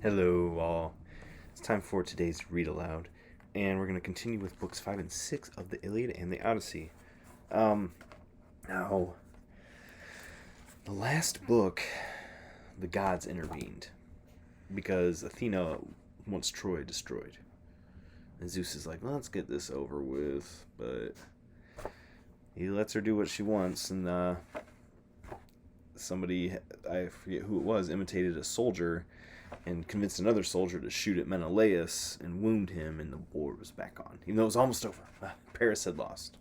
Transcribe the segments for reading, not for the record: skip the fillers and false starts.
Hello, all. It's time for today's read aloud, and we're going to continue with books 5 and 6 of the Iliad and the Odyssey. Um, Now, the last book, the gods intervened because Athena wants Troy destroyed. And Zeus is like, let's get this over with, but he lets her do what she wants, and somebody, I forget who it was, imitated a soldier and convinced another soldier to shoot at Menelaus and wound him, and the war was back on. Even though it was almost over. Paris had lost.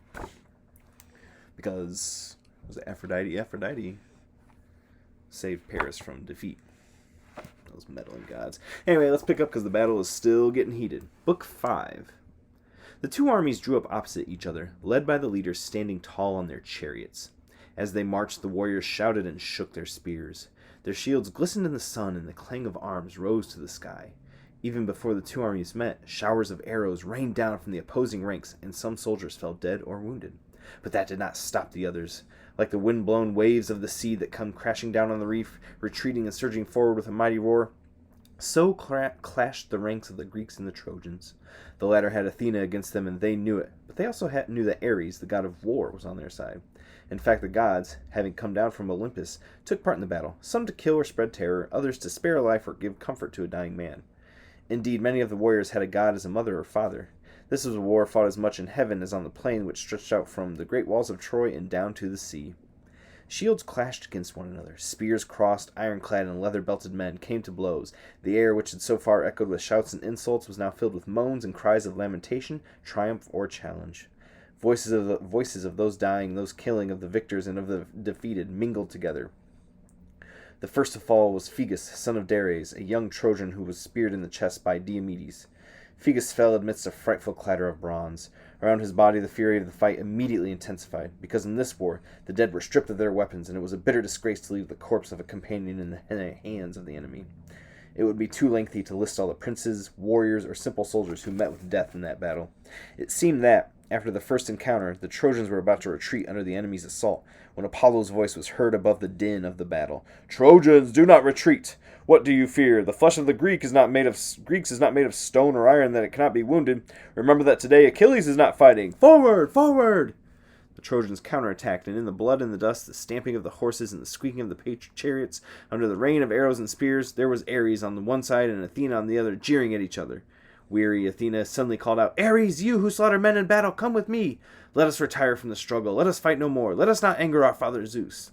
Because, was it Aphrodite? Aphrodite saved Paris from defeat. Those meddling gods. Anyway, let's pick up because the battle is still getting heated. Book 5. The two armies drew up opposite each other, led by the leaders standing tall on their chariots. As they marched, the warriors shouted and shook their spears. Their shields glistened in the sun, and the clang of arms rose to the sky. Even before the two armies met, showers of arrows rained down from the opposing ranks, and some soldiers fell dead or wounded. But that did not stop the others. Like the wind-blown waves of the sea that come crashing down on the reef, retreating and surging forward with a mighty roar, so clashed the ranks of the Greeks and the Trojans. The latter had Athena against them, and they knew it, but they also knew that Ares, the god of war, was on their side. In fact, the gods, having come down from Olympus, took part in the battle, some to kill or spread terror, others to spare a life or give comfort to a dying man. Indeed, many of the warriors had a god as a mother or father. This was a war fought as much in heaven as on the plain which stretched out from the great walls of Troy and down to the sea. Shields clashed against one another. Spears crossed, ironclad and leather-belted men came to blows. The air, which had so far echoed with shouts and insults, was now filled with moans and cries of lamentation, triumph, or challenge. Voices of those dying, those killing, of the victors and of the defeated, mingled together. The first to fall was Phegeus, son of Dares, a young Trojan who was speared in the chest by Diomedes. Phegeus fell amidst a frightful clatter of bronze. Around his body the fury of the fight immediately intensified, because in this war the dead were stripped of their weapons, and it was a bitter disgrace to leave the corpse of a companion in the hands of the enemy. It would be too lengthy to list all the princes, warriors, or simple soldiers who met with death in that battle. It seemed that, after the first encounter, the Trojans were about to retreat under the enemy's assault, when Apollo's voice was heard above the din of the battle. "Trojans, do not retreat! What do you fear? The flesh of the Greeks is not made of stone or iron that it cannot be wounded. Remember that today Achilles is not fighting. Forward! Forward!" The Trojans counterattacked, and in the blood and the dust, the stamping of the horses and the squeaking of the chariots, under the rain of arrows and spears, there was Ares on the one side and Athena on the other, jeering at each other. Weary, Athena suddenly called out, "Ares, you who slaughter men in battle, come with me. Let us retire from the struggle. Let us fight no more. Let us not anger our father Zeus."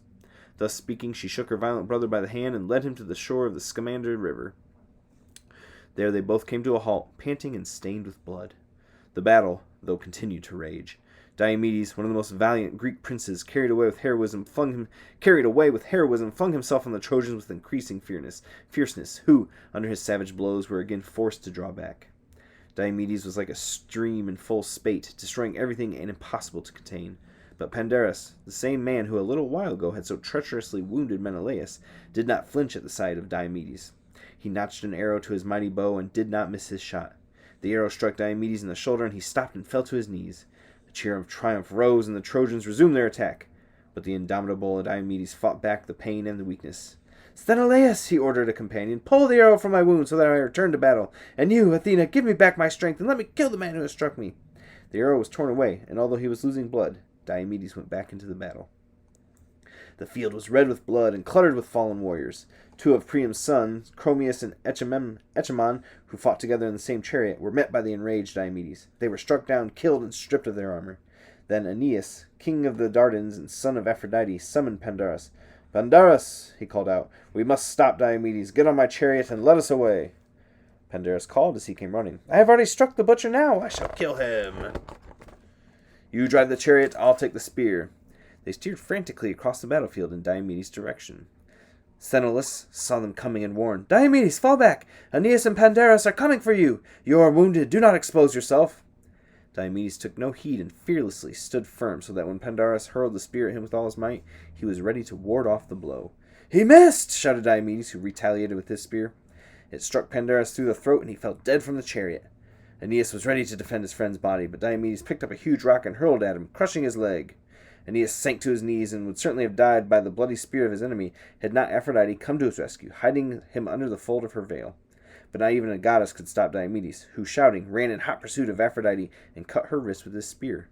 Thus speaking, she shook her violent brother by the hand and led him to the shore of the Scamander River. There they both came to a halt, panting and stained with blood. The battle, though, continued to rage. Diomedes, one of the most valiant Greek princes, carried away with heroism, flung himself on the Trojans with increasing fierceness, who, under his savage blows, were again forced to draw back. Diomedes was like a stream in full spate, destroying everything and impossible to contain. But Pandarus, the same man who a little while ago had so treacherously wounded Menelaus, did not flinch at the sight of Diomedes. He notched an arrow to his mighty bow and did not miss his shot. The arrow struck Diomedes in the shoulder, and he stopped and fell to his knees. A cheer of triumph rose, and the Trojans resumed their attack. But the indomitable Diomedes fought back the pain and the weakness. "Sthenelaus," he ordered a companion, "pull the arrow from my wound so that I may return to battle. And you, Athena, give me back my strength, and let me kill the man who has struck me." The arrow was torn away, and although he was losing blood, Diomedes went back into the battle. The field was red with blood and cluttered with fallen warriors. Two of Priam's sons, Chromius and Echamon, who fought together in the same chariot, were met by the enraged Diomedes. They were struck down, killed, and stripped of their armor. Then Aeneas, king of the Dardans and son of Aphrodite, summoned Pandarus. "Pandarus," he called out, "we must stop Diomedes. Get on my chariot and let us away." Pandarus called as he came running, "I have already struck the butcher now. I shall kill him." "You drive the chariot, I'll take the spear." They steered frantically across the battlefield in Diomedes' direction. Sthenelus saw them coming and warned, "Diomedes, fall back! Aeneas and Pandarus are coming for you! You are wounded. Do not expose yourself." Diomedes took no heed and fearlessly stood firm, so that when Pandarus hurled the spear at him with all his might, he was ready to ward off the blow. "He missed!" shouted Diomedes, who retaliated with his spear. It struck Pandarus through the throat, and he fell dead from the chariot. Aeneas was ready to defend his friend's body, but Diomedes picked up a huge rock and hurled at him, crushing his leg. Aeneas sank to his knees and would certainly have died by the bloody spear of his enemy had not Aphrodite come to his rescue, hiding him under the fold of her veil. But not even a goddess could stop Diomedes, who, shouting, ran in hot pursuit of Aphrodite and cut her wrist with his spear.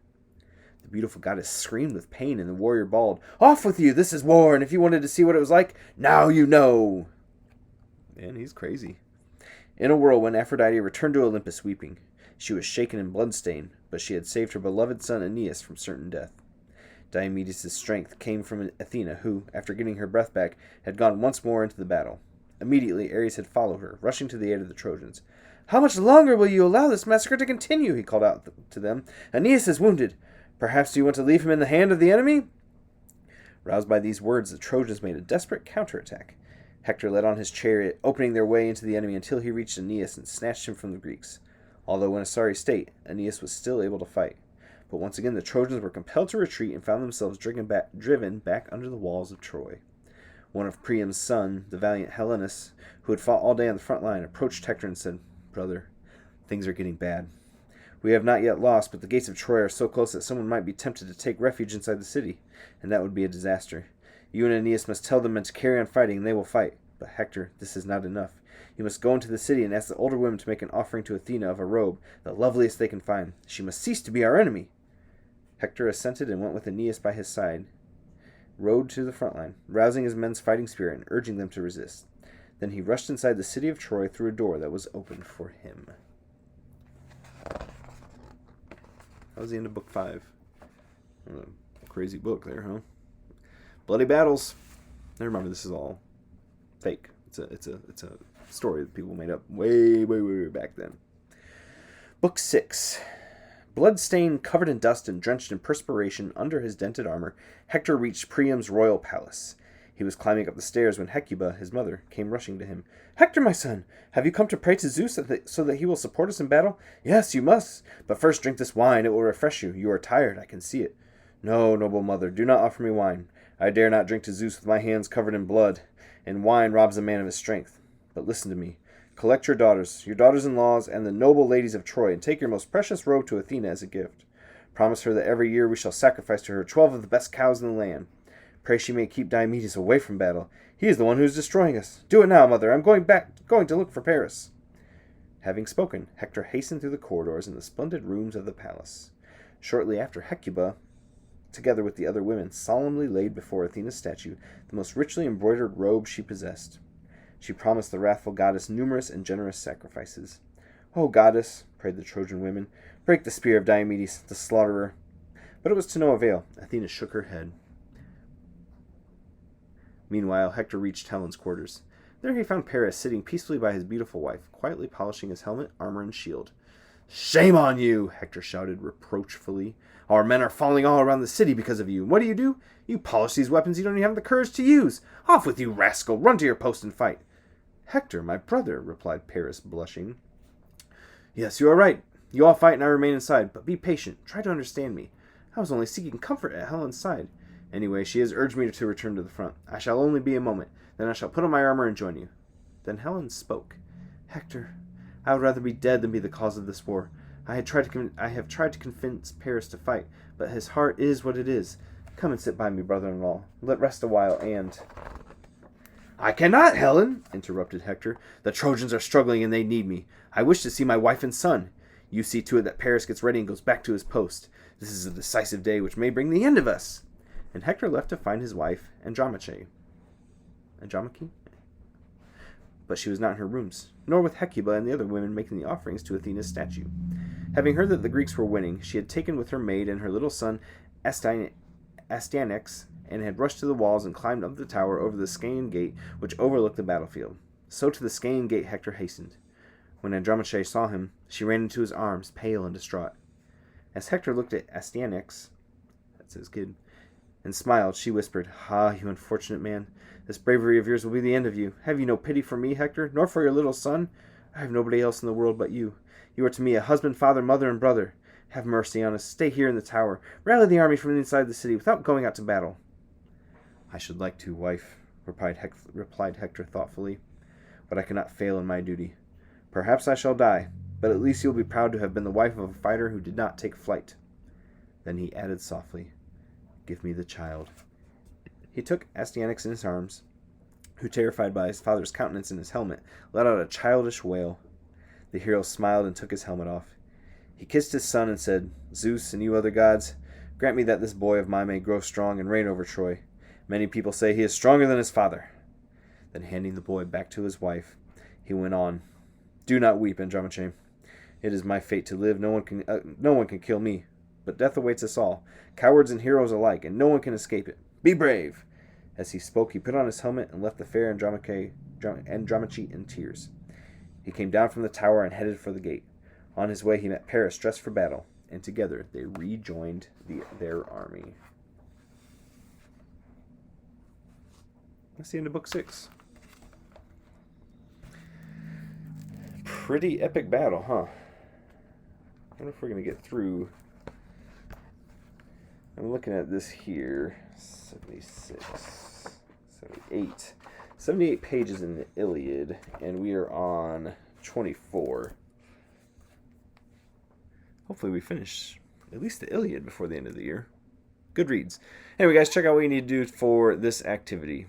The beautiful goddess screamed with pain, and the warrior bawled, "Off with you! This is war, and if you wanted to see what it was like, now you know!" Man, he's crazy. In a whirlwind, Aphrodite returned to Olympus weeping. She was shaken and blood-stained, but she had saved her beloved son Aeneas from certain death. Diomedes' strength came from Athena, who, after getting her breath back, had gone once more into the battle. Immediately, Ares had followed her, rushing to the aid of the Trojans. "How much longer will you allow this massacre to continue?" he called out to them. "Aeneas is wounded. Perhaps you want to leave him in the hand of the enemy?" Roused by these words, the Trojans made a desperate counterattack. Hector led on his chariot, opening their way into the enemy until he reached Aeneas and snatched him from the Greeks. Although in a sorry state, Aeneas was still able to fight. But once again the Trojans were compelled to retreat and found themselves driven back under the walls of Troy. One of Priam's sons, the valiant Helenus, who had fought all day on the front line, approached Hector and said, "Brother, things are getting bad. We have not yet lost, but the gates of Troy are so close that someone might be tempted to take refuge inside the city, and that would be a disaster. You and Aeneas must tell the men to carry on fighting, and they will fight. But Hector, this is not enough. You must go into the city and ask the older women to make an offering to Athena of a robe, the loveliest they can find. She must cease to be our enemy." Hector assented and went with Aeneas by his side, rode to the front line, rousing his men's fighting spirit and urging them to resist. Then he rushed inside the city of Troy through a door that was opened for him. That was the end of book 5. A crazy book there, huh? Bloody battles. Now remember, this is all fake. It's a story that people made up way back then. Book 6. Blood-stained, covered in dust, and drenched in perspiration under his dented armor, Hector reached Priam's royal palace. He was climbing up the stairs when Hecuba, his mother, came rushing to him. "Hector, my son, have you come to pray to Zeus so that he will support us in battle?" "Yes, you must. But first drink this wine. It will refresh you. You are tired, I can see it." "No, noble mother, do not offer me wine. I dare not drink to Zeus with my hands covered in blood, and wine robs a man of his strength. But listen to me. Collect your daughters-in-law, and the noble ladies of Troy, and take your most precious robe to Athena as a gift. Promise her that every year we shall sacrifice to her 12 of the best cows in the land. Pray she may keep Diomedes away from battle. He is the one who is destroying us. Do it now, mother. I'm going to look for Paris." Having spoken, Hector hastened through the corridors and the splendid rooms of the palace. Shortly after, Hecuba, together with the other women, solemnly laid before Athena's statue the most richly embroidered robe she possessed. She promised the wrathful goddess numerous and generous sacrifices. "O goddess," prayed the Trojan women, "break the spear of Diomedes, the slaughterer." But it was to no avail. Athena shook her head. Meanwhile, Hector reached Helen's quarters. There he found Paris sitting peacefully by his beautiful wife, quietly polishing his helmet, armor, and shield. "Shame on you!" Hector shouted reproachfully. "Our men are falling all around the city because of you. What do? You polish these weapons you don't even have the courage to use. Off with you, rascal! Run to your post and fight." "Hector, my brother," replied Paris, blushing. "Yes, you are right. You all fight and I remain inside. But be patient. Try to understand me. I was only seeking comfort at Helen's side. Anyway, she has urged me to return to the front. I shall only be a moment. Then I shall put on my armor and join you." Then Helen spoke. "Hector, I would rather be dead than be the cause of this war. I have tried to convince Paris to fight, but his heart is what it is. Come and sit by me, brother-in-law. Let rest a while, and—" "I cannot, Helen," interrupted Hector. "The Trojans are struggling and they need me. I wish to see my wife and son. You see to it that Paris gets ready and goes back to his post. This is a decisive day which may bring the end of us." And Hector left to find his wife, Andromache. But she was not in her rooms, nor with Hecuba and the other women making the offerings to Athena's statue. Having heard that the Greeks were winning, she had taken with her maid and her little son Astyanax, and had rushed to the walls and climbed up the tower over the Scaean gate which overlooked the battlefield. So to the Scaean gate Hector hastened. When Andromache saw him, she ran into his arms, pale and distraught. As Hector looked at Astyanax, that's his kid, and smiled, she whispered, "Ah, you unfortunate man, this bravery of yours will be the end of you. Have you no pity for me, Hector, nor for your little son? I have nobody else in the world but you. You are to me a husband, father, mother, and brother. Have mercy on us. Stay here in the tower. Rally the army from inside the city without going out to battle." "I should like to, wife," replied Hector thoughtfully, "but I cannot fail in my duty. Perhaps I shall die, but at least you will be proud to have been the wife of a fighter who did not take flight." Then he added softly, "Give me the child." He took Astyanax in his arms, who, terrified by his father's countenance in his helmet, let out a childish wail. The hero smiled and took his helmet off. He kissed his son and said, Zeus and you other gods, grant me that this boy of mine may grow strong and reign over Troy. Many people say he is stronger than his father. Then, handing the boy back to his wife, he went on, Do not weep, Andromache. It is my fate to live. No one can kill me, but death awaits us all, cowards and heroes alike, and no one can escape it. Be brave! As he spoke, he put on his helmet and left the fair Andromache in tears. He came down from the tower and headed for the gate. On his way, he met Paris, dressed for battle, and together they rejoined their army. That's the end of Book 6. Pretty epic battle, huh? I wonder if we're going to get through. I'm looking at this here. 76, 78. 78 pages in the Iliad, and we are on 24. Hopefully we finish at least the Iliad before the end of the year. Good reads. Anyway, guys, check out what you need to do for this activity.